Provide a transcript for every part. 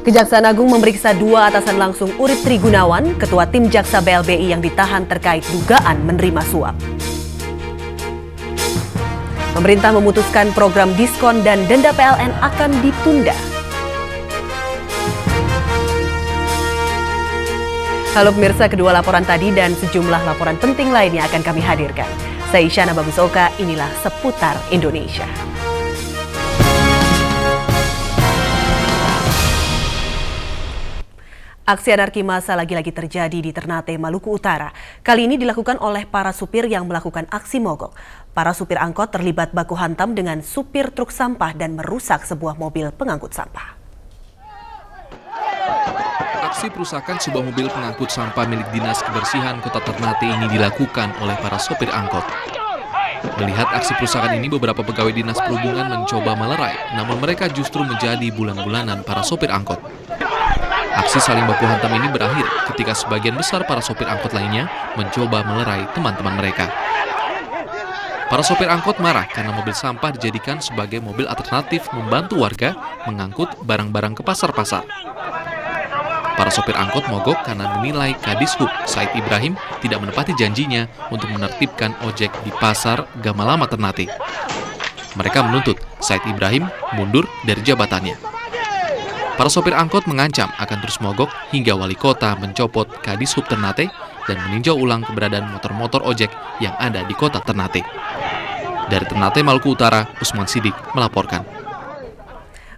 Kejaksaan Agung memeriksa 2 atasan langsung Urip Trigunawan, Ketua Tim Jaksa BLBI yang ditahan terkait dugaan menerima suap. Pemerintah memutuskan program diskon dan denda PLN akan ditunda. Halo pemirsa, kedua laporan tadi dan sejumlah laporan penting lainnya akan kami hadirkan. Saya Isyana Bagusoka, inilah Seputar Indonesia. Aksi anarki massa lagi-lagi terjadi di Ternate, Maluku Utara. Kali ini dilakukan oleh para supir yang melakukan aksi mogok. Para supir angkot terlibat baku hantam dengan supir truk sampah dan merusak sebuah mobil pengangkut sampah. Aksi perusakan sebuah mobil pengangkut sampah milik Dinas Kebersihan Kota Ternate ini dilakukan oleh para sopir angkot. Melihat aksi perusakan ini, beberapa pegawai Dinas Perhubungan mencoba melerai, namun mereka justru menjadi bulan-bulanan para sopir angkot. Aksi saling baku hantam ini berakhir ketika sebagian besar para sopir angkot lainnya mencoba melerai teman-teman mereka. Para sopir angkot marah karena mobil sampah dijadikan sebagai mobil alternatif membantu warga mengangkut barang-barang ke pasar-pasar. Para sopir angkot mogok karena menilai Kadishub Said Ibrahim tidak menepati janjinya untuk menertibkan ojek di pasar Gamalama Ternate. Mereka menuntut Said Ibrahim mundur dari jabatannya. Para sopir angkot mengancam akan terus mogok hingga wali kota mencopot Kadishub Ternate dan meninjau ulang keberadaan motor-motor ojek yang ada di kota Ternate. Dari Ternate, Maluku Utara, Usman Sidik melaporkan.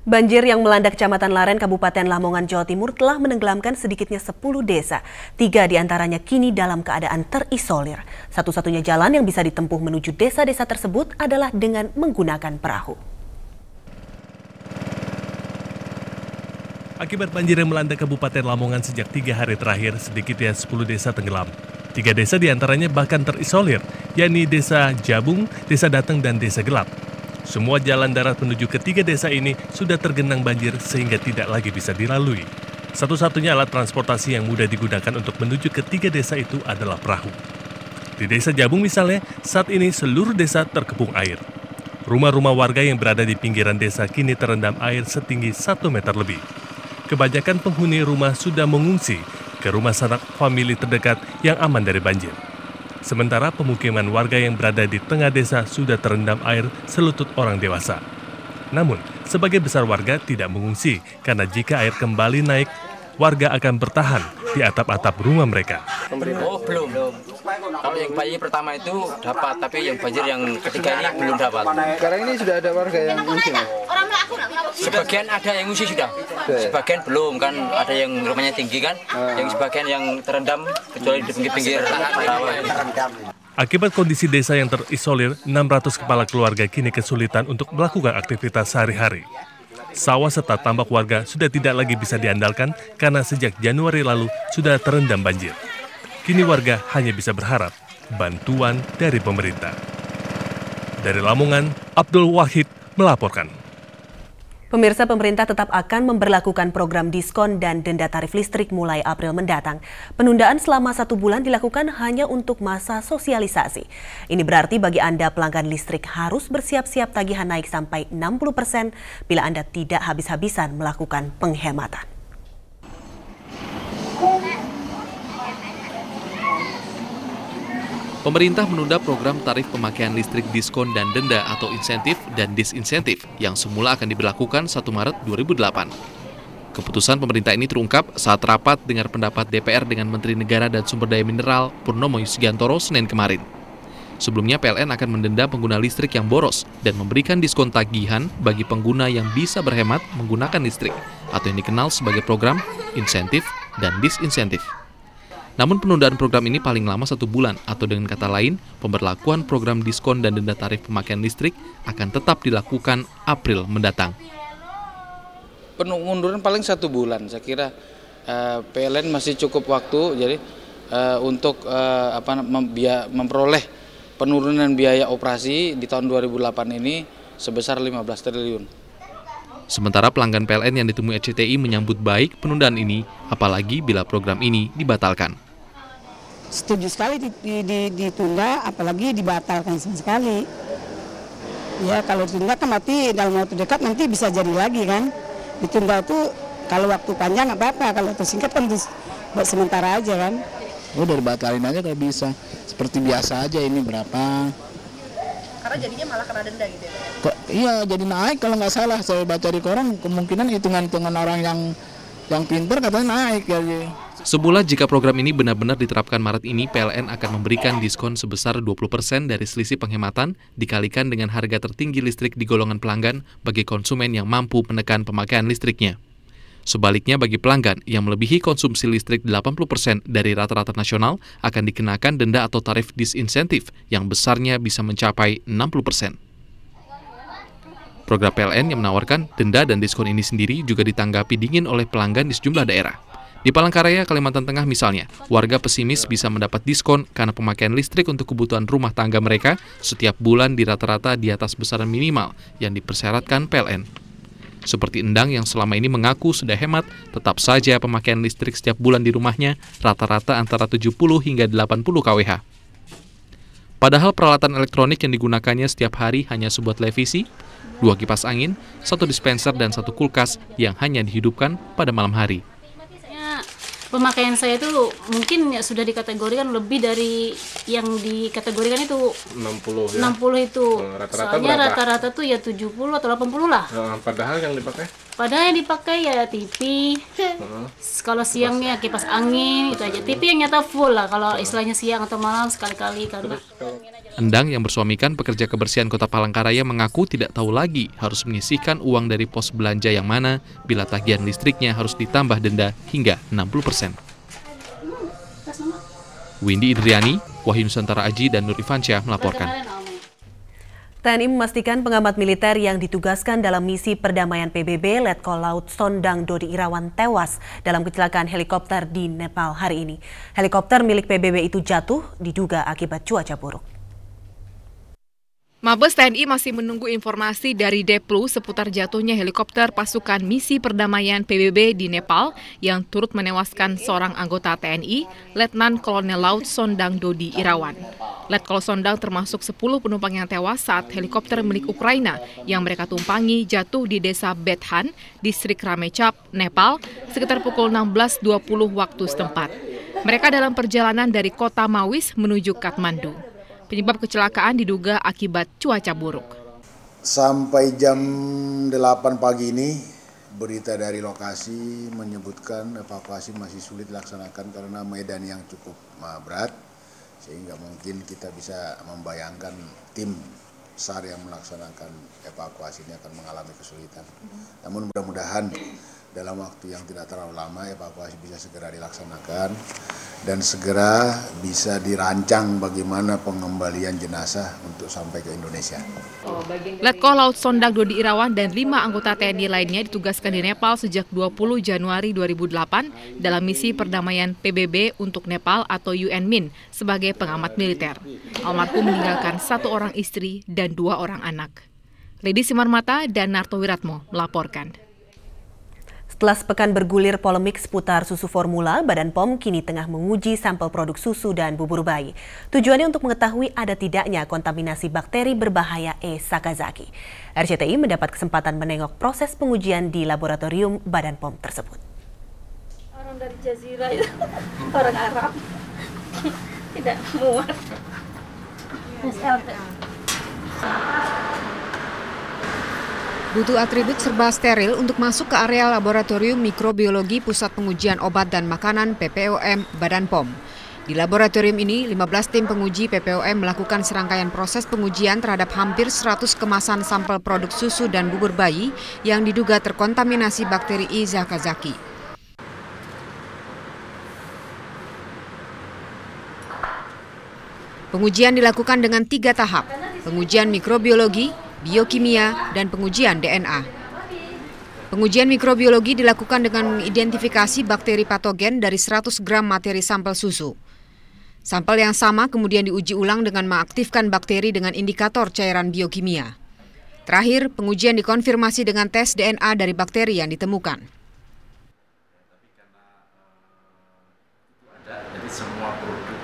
Banjir yang melanda Kecamatan Laren, Kabupaten Lamongan, Jawa Timur telah menenggelamkan sedikitnya 10 desa. 3 diantaranya kini dalam keadaan terisolir. Satu-satunya jalan yang bisa ditempuh menuju desa-desa tersebut adalah dengan menggunakan perahu. Akibat banjir yang melanda Kabupaten Lamongan sejak 3 hari terakhir, sedikitnya 10 desa tenggelam. 3 desa diantaranya bahkan terisolir, yakni Desa Jabung, Desa Dateng, dan Desa Gelap. Semua jalan darat menuju ke 3 desa ini sudah tergenang banjir sehingga tidak lagi bisa dilalui. Satu-satunya alat transportasi yang mudah digunakan untuk menuju ke 3 desa itu adalah perahu. Di Desa Jabung misalnya, saat ini seluruh desa terkepung air. Rumah-rumah warga yang berada di pinggiran desa kini terendam air setinggi 1 meter lebih. Kebanyakan penghuni rumah sudah mengungsi ke rumah sanak famili terdekat yang aman dari banjir. Sementara pemukiman warga yang berada di tengah desa sudah terendam air selutut orang dewasa. Namun, sebagai besar warga tidak mengungsi karena jika air kembali naik, warga akan bertahan di atap-atap rumah mereka. Oh, belum. Kalau yang banjir pertama itu dapat, tapi yang banjir yang ketiga ini belum dapat. Sekarang ini sudah ada warga yang mengungsi? Sebagian ada yang ngungsi sudah, sebagian belum kan, ada yang rumahnya tinggi kan, yang sebagian yang terendam kecuali di pinggir-pinggir rawa. Akibat kondisi desa yang terisolir, 600 kepala keluarga kini kesulitan untuk melakukan aktivitas sehari-hari. Sawah serta tambak warga sudah tidak lagi bisa diandalkan karena sejak Januari lalu sudah terendam banjir. Kini warga hanya bisa berharap bantuan dari pemerintah. Dari Lamongan, Abdul Wahid melaporkan. Pemirsa, pemerintah tetap akan memberlakukan program diskon dan denda tarif listrik mulai April mendatang. Penundaan selama 1 bulan dilakukan hanya untuk masa sosialisasi. Ini berarti bagi Anda pelanggan listrik harus bersiap-siap tagihan naik sampai 60% bila Anda tidak habis-habisan melakukan penghematan. Pemerintah menunda program tarif pemakaian listrik diskon dan denda atau insentif dan disinsentif yang semula akan diberlakukan 1 Maret 2008. Keputusan pemerintah ini terungkap saat rapat dengar pendapat DPR dengan Menteri Negara dan Sumber Daya Mineral Purnomo Yustiantoro Senin kemarin. Sebelumnya PLN akan mendenda pengguna listrik yang boros dan memberikan diskon tagihan bagi pengguna yang bisa berhemat menggunakan listrik atau yang dikenal sebagai program insentif dan disinsentif. Namun penundaan program ini paling lama 1 bulan atau dengan kata lain, pemberlakuan program diskon dan denda tarif pemakaian listrik akan tetap dilakukan April mendatang. Pengunduran paling 1 bulan, saya kira PLN masih cukup waktu jadi untuk memperoleh penurunan biaya operasi di tahun 2008 ini sebesar 15 triliun. Sementara pelanggan PLN yang ditemui RCTI menyambut baik penundaan ini, apalagi bila program ini dibatalkan. Setuju sekali ditunda, apalagi dibatalkan sama sekali. Ya kalau ditunda kan nanti dalam waktu dekat nanti bisa jadi lagi kan. Ditunda itu Kalau waktu panjang nggak apa-apa, kalau tersingkat kan buat sementara aja kan. Udah dibatalin aja kalau bisa. Seperti biasa aja ini berapa. Karena jadinya malah kena denda gitu ya? Iya, jadi naik kalau nggak salah. Saya baca di koran, kemungkinan hitungan-hitungan orang yang pintar katanya naik. Jadi. Semula jika program ini benar-benar diterapkan Maret ini, PLN akan memberikan diskon sebesar 20% dari selisih penghematan dikalikan dengan harga tertinggi listrik di golongan pelanggan bagi konsumen yang mampu menekan pemakaian listriknya. Sebaliknya bagi pelanggan yang melebihi konsumsi listrik 80% dari rata-rata nasional akan dikenakan denda atau tarif disinsentif yang besarnya bisa mencapai 60%. Program PLN yang menawarkan denda dan diskon ini sendiri juga ditanggapi dingin oleh pelanggan di sejumlah daerah. Di Palangkaraya, Kalimantan Tengah misalnya, warga pesimis bisa mendapat diskon karena pemakaian listrik untuk kebutuhan rumah tangga mereka setiap bulan di rata-rata di atas besaran minimal yang dipersyaratkan PLN. Seperti Endang yang selama ini mengaku sudah hemat, tetap saja pemakaian listrik setiap bulan di rumahnya rata-rata antara 70 hingga 80 kWh. Padahal peralatan elektronik yang digunakannya setiap hari hanya sebuah televisi, 2 kipas angin, 1 dispenser, dan 1 kulkas yang hanya dihidupkan pada malam hari. Pemakaian saya itu mungkin ya sudah dikategorikan lebih dari yang dikategorikan itu 60 ya? 60 itu. Soalnya rata-rata tuh ya 70 atau 80 lah. Padahal yang dipakai? Padahal yang dipakai ya TV. Kalau siangnya kipas angin itu aja. TV yang nyata full lah kalau istilahnya siang atau malam sekali-kali karena. Endang yang bersuamikan pekerja kebersihan Kota Palangkaraya mengaku tidak tahu lagi harus menyisihkan uang dari pos belanja yang mana bila tagihan listriknya harus ditambah denda hingga 60%. Windy Idriani, Wahyu Nusantara Aji, dan Nur Ifansyah melaporkan. TNI memastikan pengamat militer yang ditugaskan dalam misi perdamaian PBB Letkol Laut Sondang Dodi Irawan tewas dalam kecelakaan helikopter di Nepal hari ini. Helikopter milik PBB itu jatuh diduga akibat cuaca buruk. Mabes TNI masih menunggu informasi dari Deplu seputar jatuhnya helikopter pasukan misi perdamaian PBB di Nepal yang turut menewaskan seorang anggota TNI, Letnan Kolonel Laut Sondang Dodi Irawan. Letkol Sondang termasuk 10 penumpang yang tewas saat helikopter milik Ukraina yang mereka tumpangi jatuh di desa Bethan, distrik Ramechhap, Nepal, sekitar pukul 16.20 waktu setempat. Mereka dalam perjalanan dari kota Mawis menuju Kathmandu. Penyebab kecelakaan diduga akibat cuaca buruk. Sampai jam 8 pagi ini, berita dari lokasi menyebutkan evakuasi masih sulit dilaksanakan karena medan yang cukup berat, sehingga mungkin kita bisa membayangkan tim SAR yang melaksanakan evakuasi ini akan mengalami kesulitan. Namun mudah-mudahan dalam waktu yang tidak terlalu lama evakuasi bisa segera dilaksanakan dan segera bisa dirancang bagaimana pengembalian jenazah untuk sampai ke Indonesia. Letkol Laut Sondang Dodi Irawan dan 5 anggota TNI lainnya ditugaskan di Nepal sejak 20 Januari 2008 dalam misi perdamaian PBB untuk Nepal atau UNMIN sebagai pengamat militer. Almarhum meninggalkan 1 orang istri dan 2 orang anak. Lady Simarmata dan Narto Wiratmo melaporkan. Setelah sepekan bergulir polemik seputar susu formula, Badan POM kini tengah menguji sampel produk susu dan bubur bayi. Tujuannya untuk mengetahui ada tidaknya kontaminasi bakteri berbahaya E. Sakazaki. RCTI mendapat kesempatan menengok proses pengujian di laboratorium Badan POM tersebut. Orang dari Jazirah itu, orang Arab, tidak muat. Butuh atribut serba steril untuk masuk ke area laboratorium mikrobiologi Pusat Pengujian Obat dan Makanan PPOM Badan POM. Di laboratorium ini, 15 tim penguji PPOM melakukan serangkaian proses pengujian terhadap hampir 100 kemasan sampel produk susu dan bubur bayi yang diduga terkontaminasi bakteri E. Sakazaki. Pengujian dilakukan dengan 3 tahap, pengujian mikrobiologi, biokimia, dan pengujian DNA. Pengujian mikrobiologi dilakukan dengan mengidentifikasi bakteri patogen dari 100 gram materi sampel susu. Sampel yang sama kemudian diuji ulang dengan mengaktifkan bakteri dengan indikator cairan biokimia. Terakhir, pengujian dikonfirmasi dengan tes DNA dari bakteri yang ditemukan. Jadi semua produk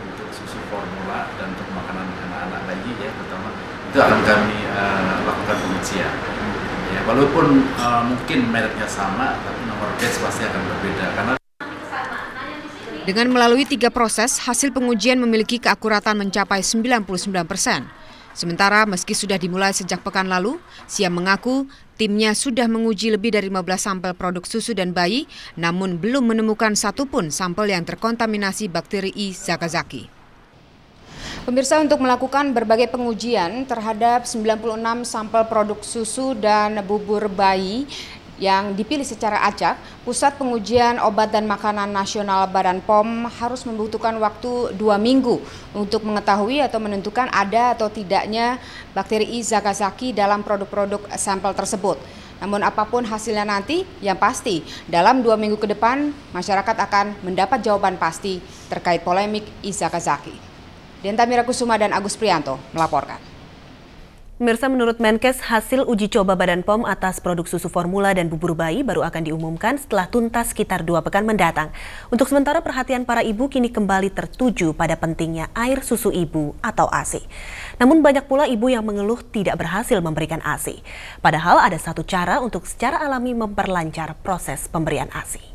untuk susu formula dan untuk makanan anak-anak bayi ya terutama itu akan kami lakukan pengujian. Ya, walaupun mungkin mereknya sama, tapi nomor batch pasti akan berbeda karena dengan melalui 3 proses, hasil pengujian memiliki keakuratan mencapai 99%. Sementara meski sudah dimulai sejak pekan lalu, Siam mengaku timnya sudah menguji lebih dari 15 sampel produk susu dan bayi, namun belum menemukan satupun sampel yang terkontaminasi bakteri E. zakazaki. Pemirsa, untuk melakukan berbagai pengujian terhadap 96 sampel produk susu dan bubur bayi yang dipilih secara acak, Pusat Pengujian Obat dan Makanan Nasional Badan POM harus membutuhkan waktu 2 minggu untuk mengetahui atau menentukan ada atau tidaknya bakteri E. zakazaki dalam produk-produk sampel tersebut. Namun apapun hasilnya nanti, yang pasti dalam 2 minggu ke depan masyarakat akan mendapat jawaban pasti terkait polemik E. zakazaki. Denta Mirakusuma dan Agus Prianto melaporkan. Pemirsa, menurut Menkes, hasil uji coba Badan POM atas produk susu formula dan bubur bayi baru akan diumumkan setelah tuntas sekitar 2 pekan mendatang. Untuk sementara, perhatian para ibu kini kembali tertuju pada pentingnya air susu ibu atau ASI. Namun banyak pula ibu yang mengeluh tidak berhasil memberikan ASI. Padahal ada satu cara untuk secara alami memperlancar proses pemberian ASI.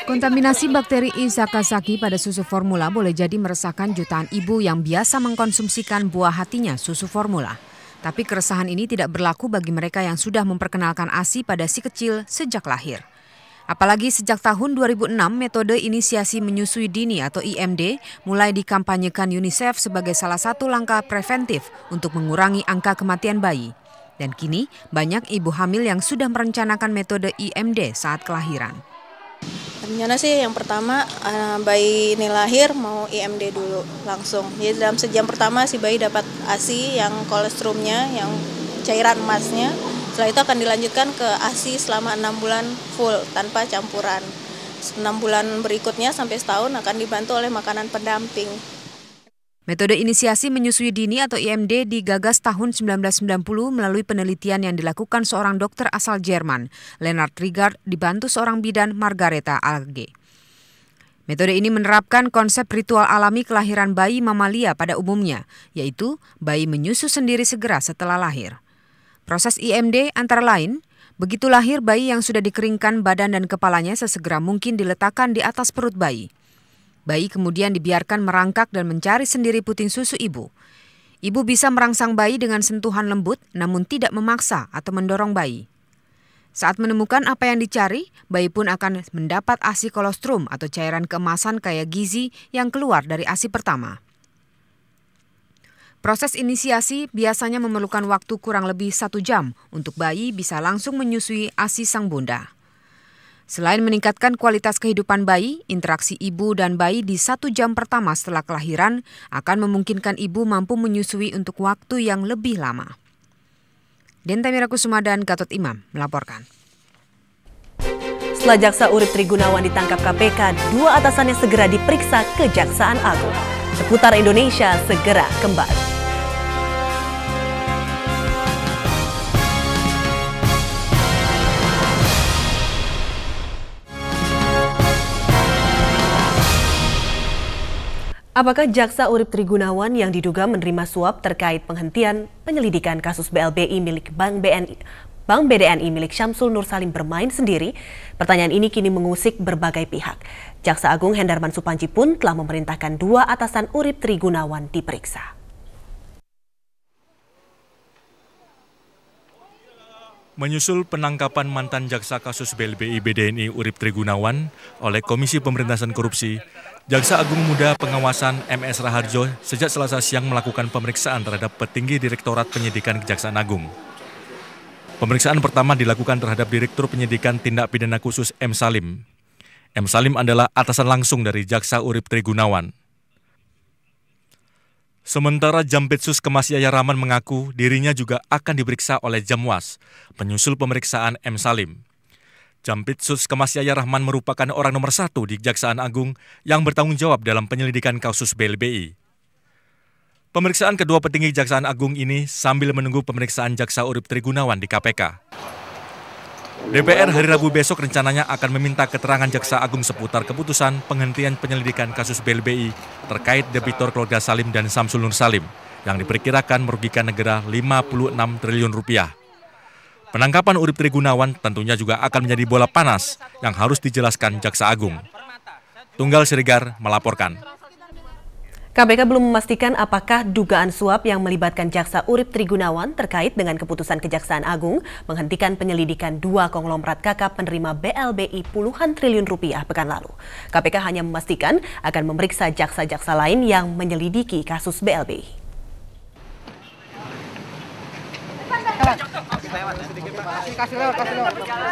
Kontaminasi bakteri E. zakazaki pada susu formula boleh jadi meresahkan jutaan ibu yang biasa mengkonsumsikan buah hatinya susu formula. Tapi keresahan ini tidak berlaku bagi mereka yang sudah memperkenalkan ASI pada si kecil sejak lahir. Apalagi sejak tahun 2006, metode inisiasi menyusui dini atau IMD mulai dikampanyekan UNICEF sebagai salah satu langkah preventif untuk mengurangi angka kematian bayi. Dan kini banyak ibu hamil yang sudah merencanakan metode IMD saat kelahiran. Rencana sih yang pertama bayi ini lahir mau IMD dulu langsung. Jadi dalam sejam pertama si bayi dapat ASI yang kolesterumnya, yang cairan emasnya. Setelah itu akan dilanjutkan ke ASI selama 6 bulan full tanpa campuran. 6 bulan berikutnya sampai setahun akan dibantu oleh makanan pendamping. Metode inisiasi menyusui dini atau IMD digagas tahun 1990 melalui penelitian yang dilakukan seorang dokter asal Jerman, Lennart Rigard, dibantu seorang bidan, Margareta Alge. Metode ini menerapkan konsep ritual alami kelahiran bayi mamalia pada umumnya, yaitu bayi menyusu sendiri segera setelah lahir. Proses IMD antara lain, begitu lahir bayi yang sudah dikeringkan badan dan kepalanya sesegera mungkin diletakkan di atas perut bayi. Bayi kemudian dibiarkan merangkak dan mencari sendiri puting susu ibu. Ibu bisa merangsang bayi dengan sentuhan lembut namun tidak memaksa atau mendorong bayi. Saat menemukan apa yang dicari, bayi pun akan mendapat ASI kolostrum atau cairan keemasan kaya gizi yang keluar dari ASI pertama. Proses inisiasi biasanya memerlukan waktu kurang lebih 1 jam untuk bayi bisa langsung menyusui ASI sang bunda. Selain meningkatkan kualitas kehidupan bayi, interaksi ibu dan bayi di 1 jam pertama setelah kelahiran akan memungkinkan ibu mampu menyusui untuk waktu yang lebih lama. Denta Mirakusuma dan Gatot Imam melaporkan. Setelah Jaksa Urip Trigunawan ditangkap KPK, 2 atasannya segera diperiksa Kejaksaan Agung. Seputar Indonesia segera kembali. Apakah Jaksa Urip Trigunawan yang diduga menerima suap terkait penghentian penyelidikan kasus BLBI milik Bank BDNI milik Syamsul Nur Salim bermain sendiri? Pertanyaan ini kini mengusik berbagai pihak. Jaksa Agung Hendarman Supanji pun telah memerintahkan 2 atasan Urip Trigunawan diperiksa. Menyusul penangkapan mantan jaksa kasus BLBI BDNI Urip Trigunawan oleh Komisi Pemberantasan Korupsi, Jaksa Agung Muda Pengawasan MS Raharjo sejak Selasa siang melakukan pemeriksaan terhadap petinggi Direktorat Penyidikan Kejaksaan Agung. Pemeriksaan pertama dilakukan terhadap Direktur Penyidikan Tindak Pidana Khusus M. Salim. M. Salim adalah atasan langsung dari Jaksa Urip Trigunawan. Sementara Jampitsus Kemas Yaya Rahman mengaku dirinya juga akan diperiksa oleh Jamwas, penyusul pemeriksaan M. Salim. Jampitsus Kemas Yaya Rahman merupakan orang nomor 1 di Kejaksaan Agung yang bertanggung jawab dalam penyelidikan kasus BLBI. Pemeriksaan kedua petinggi Kejaksaan Agung ini sambil menunggu pemeriksaan Jaksa Urip Trigunawan di KPK. DPR hari Rabu besok rencananya akan meminta keterangan Jaksa Agung seputar keputusan penghentian penyelidikan kasus BLBI terkait debitur keluarga Salim dan Syamsul Nur Salim yang diperkirakan merugikan negara 56 triliun rupiah. Penangkapan Urip Tri Gunawan tentunya juga akan menjadi bola panas yang harus dijelaskan Jaksa Agung. Tunggal Siregar melaporkan. KPK belum memastikan apakah dugaan suap yang melibatkan Jaksa Urip Tri Gunawan terkait dengan keputusan Kejaksaan Agung menghentikan penyelidikan 2 konglomerat kakap penerima BLBI puluhan triliun rupiah pekan lalu. KPK hanya memastikan akan memeriksa jaksa-jaksa lain yang menyelidiki kasus BLBI.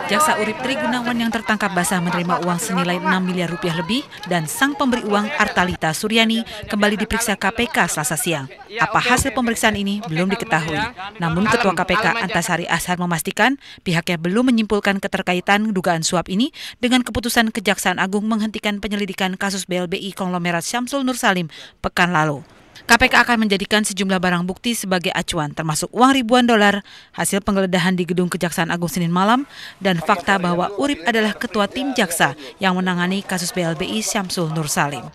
Jaksa Urip Tri Gunawan yang tertangkap basah menerima uang senilai 6 miliar rupiah lebih dan sang pemberi uang Artalita Suryani kembali diperiksa KPK Selasa siang. Apa hasil pemeriksaan ini belum diketahui. Namun Ketua KPK Antasari Ashar memastikan pihaknya belum menyimpulkan keterkaitan dugaan suap ini dengan keputusan Kejaksaan Agung menghentikan penyelidikan kasus BLBI konglomerat Syamsul Nur Salim pekan lalu. KPK akan menjadikan sejumlah barang bukti sebagai acuan, termasuk uang ribuan dolar, hasil penggeledahan di gedung Kejaksaan Agung Senin malam, dan fakta bahwa Urip adalah ketua tim jaksa yang menangani kasus BLBI Syamsul Nur Salim.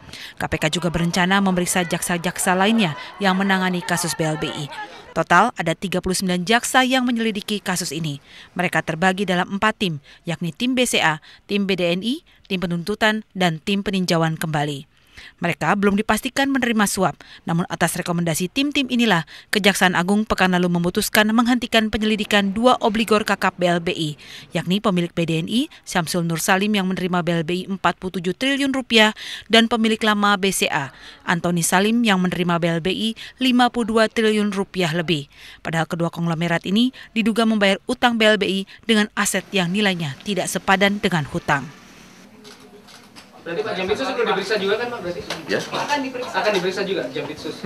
KPK juga berencana memeriksa jaksa-jaksa lainnya yang menangani kasus BLBI. Total ada 39 jaksa yang menyelidiki kasus ini. Mereka terbagi dalam 4 tim, yakni tim BCA, tim BDNI, tim penuntutan, dan tim peninjauan kembali. Mereka belum dipastikan menerima suap, namun atas rekomendasi tim-tim inilah Kejaksaan Agung pekan lalu memutuskan menghentikan penyelidikan 2 obligor kakap BLBI, yakni pemilik BDNI Syamsul Nur Salim yang menerima BLBI 47 triliun rupiah dan pemilik lama BCA Antoni Salim yang menerima BLBI 52 triliun rupiah lebih. Padahal kedua konglomerat ini diduga membayar utang BLBI dengan aset yang nilainya tidak sepadan dengan hutang. Berarti Pak Jambitsus sudah diperiksa juga kan Pak berarti? Ya. Akan diperiksa juga Jambitsus.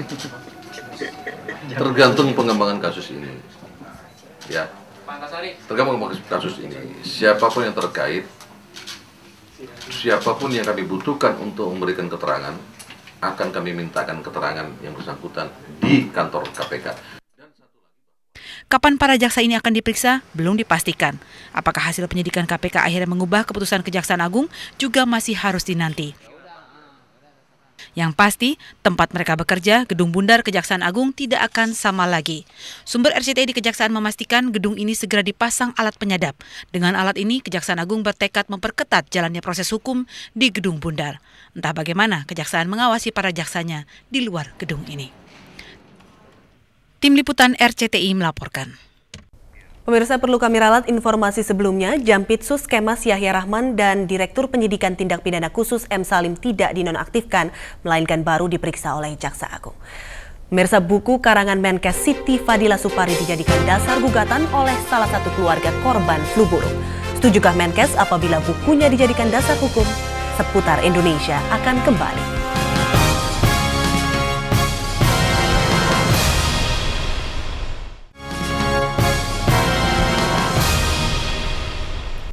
Tergantung pengembangan kasus ini. Ya. Tergantung kasus ini. Siapapun yang terkait, siapapun yang kami butuhkan untuk memberikan keterangan, akan kami mintakan keterangan yang bersangkutan di kantor KPK. Kapan para jaksa ini akan diperiksa? Belum dipastikan. Apakah hasil penyidikan KPK akhirnya mengubah keputusan Kejaksaan Agung juga masih harus dinanti. Yang pasti, tempat mereka bekerja, Gedung Bundar Kejaksaan Agung tidak akan sama lagi. Sumber RCTI di Kejaksaan memastikan gedung ini segera dipasang alat penyadap. Dengan alat ini, Kejaksaan Agung bertekad memperketat jalannya proses hukum di Gedung Bundar. Entah bagaimana Kejaksaan mengawasi para jaksanya di luar gedung ini. Tim Liputan RCTI melaporkan. Pemirsa, perlu kami ralat informasi sebelumnya, Jampitsus Kemas Yahya Rahman dan Direktur Penyidikan Tindak Pidana Khusus M. Salim tidak dinonaktifkan, melainkan baru diperiksa oleh Jaksa Agung. Pemirsa, buku karangan Menkes Siti Fadila Supari dijadikan dasar gugatan oleh salah satu keluarga korban flu burung. Setujukah Menkes apabila bukunya dijadikan dasar hukum? Seputar Indonesia akan kembali.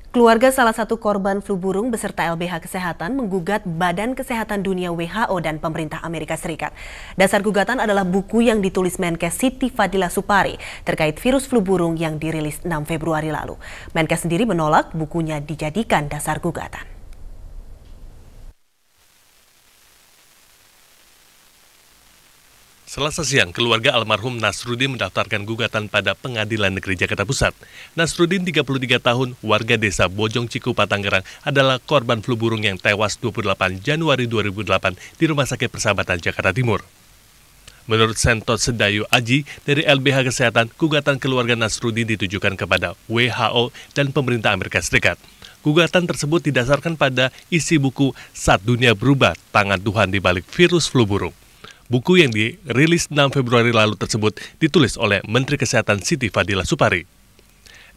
Keluarga salah satu korban flu burung beserta LBH Kesehatan menggugat Badan Kesehatan Dunia WHO dan pemerintah Amerika Serikat. Dasar gugatan adalah buku yang ditulis Menkes Siti Fadila Supari terkait virus flu burung yang dirilis 6 Februari lalu. Menkes sendiri menolak bukunya dijadikan dasar gugatan. Selasa siang, keluarga almarhum Nasruddin mendaftarkan gugatan pada Pengadilan Negeri Jakarta Pusat. Nasruddin, 33 tahun, warga desa Bojong Cikupa, Tangerang, adalah korban flu burung yang tewas 28 Januari 2008 di Rumah Sakit Persahabatan Jakarta Timur. Menurut Sentot Sedayu Aji dari LBH Kesehatan, gugatan keluarga Nasruddin ditujukan kepada WHO dan pemerintah Amerika Serikat. Gugatan tersebut didasarkan pada isi buku Saat Dunia Berubah, Tangan Tuhan di Balik Virus Flu Burung. Buku yang dirilis 6 Februari lalu tersebut ditulis oleh Menteri Kesehatan Siti Fadila Supari.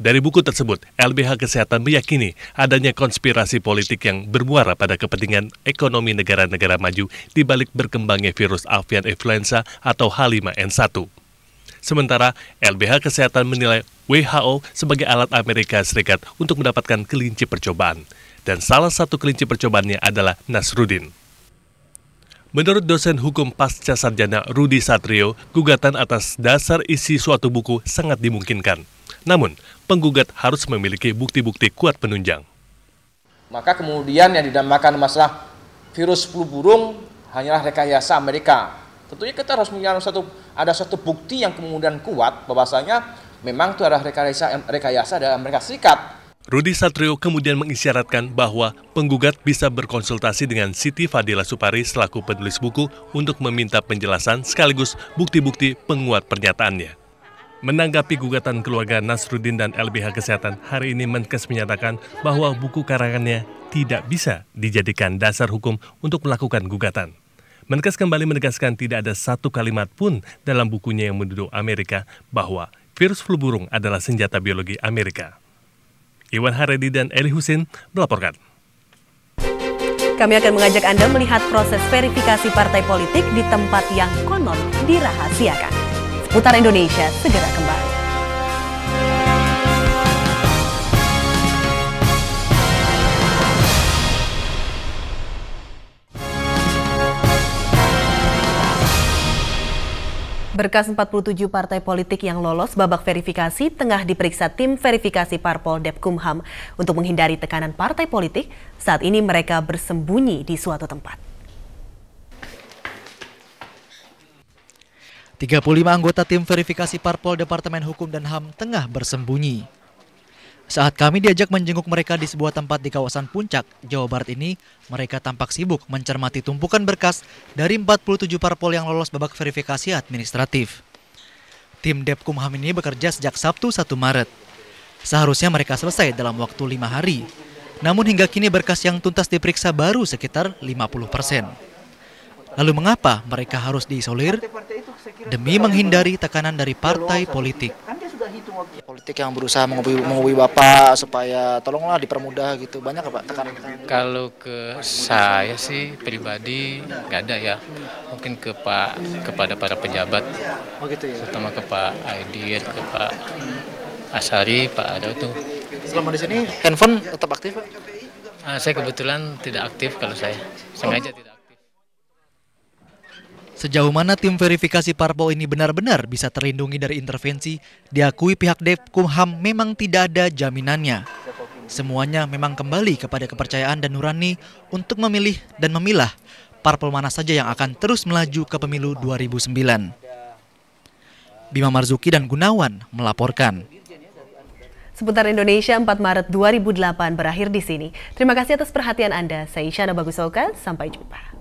Dari buku tersebut, LBH Kesehatan meyakini adanya konspirasi politik yang bermuara pada kepentingan ekonomi negara-negara maju di balik berkembangnya virus avian influenza atau H5N1. Sementara, LBH Kesehatan menilai WHO sebagai alat Amerika Serikat untuk mendapatkan kelinci percobaan. Dan salah satu kelinci percobaannya adalah Nasruddin. Menurut dosen hukum pasca sarjana Rudi Satrio, gugatan atas dasar isi suatu buku sangat dimungkinkan. Namun, penggugat harus memiliki bukti-bukti kuat penunjang. Maka kemudian yang dinamakan masalah virus flu burung hanyalah rekayasa Amerika. tentunya kita harus punya ada satu bukti yang kemudian kuat bahwasanya memang itu ada rekayasa dari Amerika Serikat. Rudi Satrio kemudian mengisyaratkan bahwa penggugat bisa berkonsultasi dengan Siti Fadila Supari selaku penulis buku untuk meminta penjelasan sekaligus bukti-bukti penguat pernyataannya. Menanggapi gugatan keluarga Nasruddin dan LBH Kesehatan, hari ini Menkes menyatakan bahwa buku karangannya tidak bisa dijadikan dasar hukum untuk melakukan gugatan. Menkes kembali menegaskan tidak ada satu kalimat pun dalam bukunya yang menuduh Amerika bahwa virus flu burung adalah senjata biologi Amerika. Iwan Haredi dan Eli Husin melaporkan. Kami akan mengajak Anda melihat proses verifikasi partai politik di tempat yang konon dirahasiakan. Seputar Indonesia segera kembali. Berkas 47 partai politik yang lolos babak verifikasi tengah diperiksa tim verifikasi Parpol Depkumham untuk menghindari tekanan partai politik. Saat ini mereka bersembunyi di suatu tempat. 35 anggota tim verifikasi Parpol Departemen Hukum dan HAM tengah bersembunyi. Saat kami diajak menjenguk mereka di sebuah tempat di kawasan Puncak, Jawa Barat ini, mereka tampak sibuk mencermati tumpukan berkas dari 47 parpol yang lolos babak verifikasi administratif. Tim Depkumham ini bekerja sejak Sabtu 1 Maret. Seharusnya mereka selesai dalam waktu 5 hari. Namun hingga kini berkas yang tuntas diperiksa baru sekitar 50%. Lalu mengapa mereka harus diisolir? Demi menghindari tekanan dari partai politik. Politik yang berusaha menghubungi Bapak supaya tolonglah dipermudah gitu. Banyak Pak tekanan? Kalau ke saya sih pribadi nggak ada ya. Mungkin kepada para pejabat. Oh gitu ya. Terutama ke Pak Aidir, ke Pak Asari, Pak Ado tuh. Selama di sini handphone tetap aktif Pak? Saya kebetulan tidak aktif kalau saya. Sengaja tidak aktif. Sejauh mana tim verifikasi parpol ini benar-benar bisa terlindungi dari intervensi, diakui pihak Depkumham memang tidak ada jaminannya. Semuanya memang kembali kepada kepercayaan dan nurani untuk memilih dan memilah parpol mana saja yang akan terus melaju ke pemilu 2009. Bima Marzuki dan Gunawan melaporkan. Seputar Indonesia 4 Maret 2008 berakhir di sini. Terima kasih atas perhatian Anda. Saya Isyana Bagusoka, sampai jumpa.